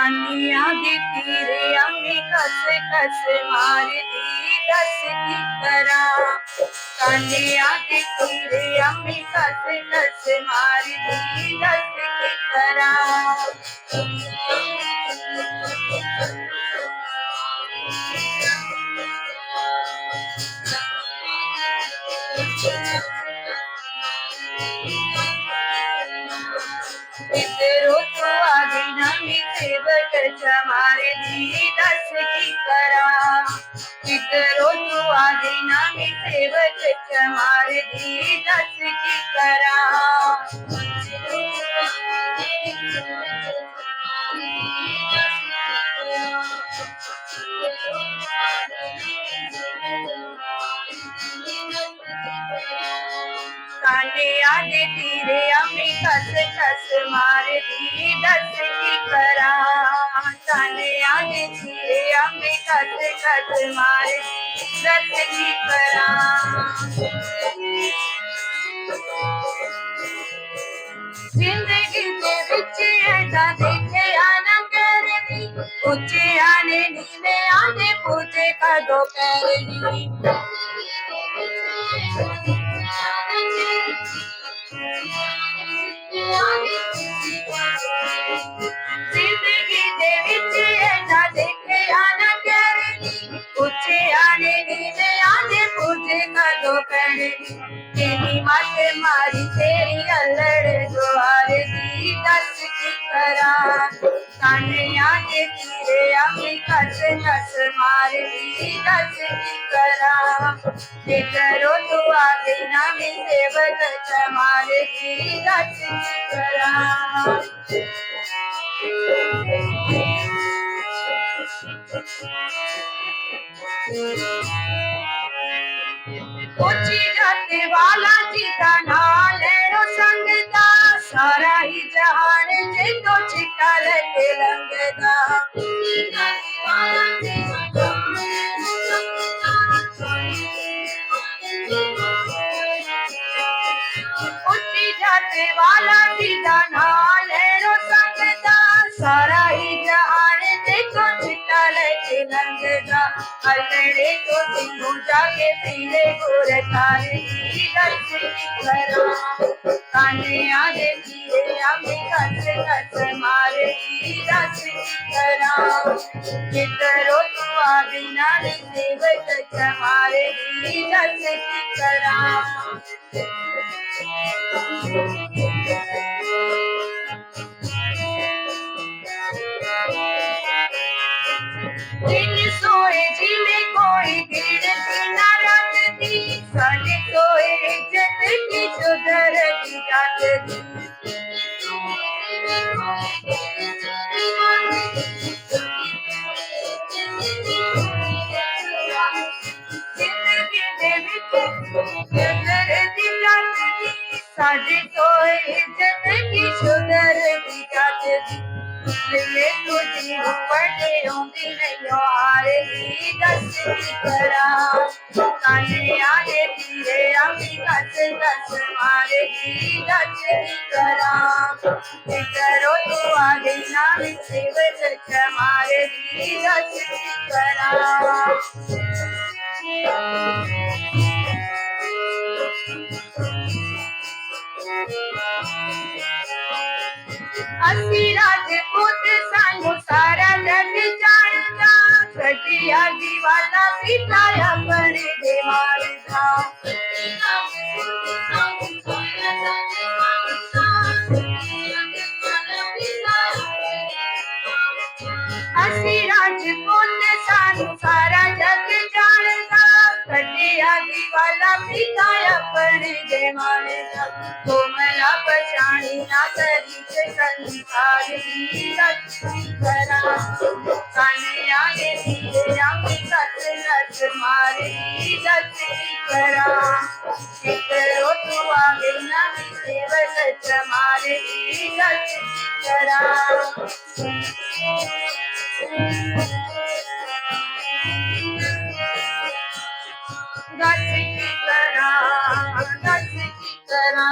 कानिया दी तीरे अम्मी कस मारदी दस की करा। कानिया दी तीरे अम्मी कस मारदी दस की करा। इधरों तो आगे नमी सेवक चमारे दी दस की करा। इधरों तो आगे नमी सेवक चमारे दी दस की करा। कानिया दे तीरे अम्मी कस मारदी दस की करा। कानिया दे तीरे अम्मी कस मारदी दस की करा। जिंदगी दे विच ऐसा देखिया ना करनी, उच्चे आने नीले आने पूछे कदों करनी। जिंदगी दे विच ऐसा देखिया ना करनी, उच्चे आने नीले आने पूछे कदों करनी। तेरी मत मारी तेरी अल्लड़ द्वार दी दस की करा। कानिया दे तीरे अम्मी कस मारदी दस की करा। इधरों तो आगे नमी सेवक चमारदी दस की करा। ऊंची जाति वाला जीता नाल रो संगदा, सारा ही जहान जे तो छिका लेके लंगदा। ऊंची जाति वाला जीता नाल रो संगदा, सारा ही जहान जे तो छिका लेके लंगदा। अल्लड़े तो सिंधु जाके पीले गोर तारे दी दस की करा। कानिया दे तीरे अम्मी कस मारदी दस की करा। इधरों तो आगे नानी सेवक चमारदी दस की करा। दिन सोए जिले कोई गिरती ना रखती, साढ़े सोए इज्जत की सुधर की जाती। जिंदगी दे विच कदर दी जाती, साढ़े सोए इज्जत की सुधर की जाती। ले तुझी बड़े होंगी नहीं हारे दी दस की करा। कानिया दे तीरे अम्मी कस मारदी दस की करा। इधरों तो आगे नमी सेवक चमारदी दस की करा। असी राजपूत सानू सारा जग जानदा, कटिया दी वाला पिताया बड़े दे मारदा। असी राजपूत सानू सारा जग जानदा, कटिया दी वाला पिताया बड़े दे मारदा। कोमला पछाणी ना करी से संसार दी दस की करा। कानिया दे तीरे अम्मी कस मारदी दस की करा। इधरों तो आगे नमी सेवक चमारदी दस की करा। दस की करा, दस की करा।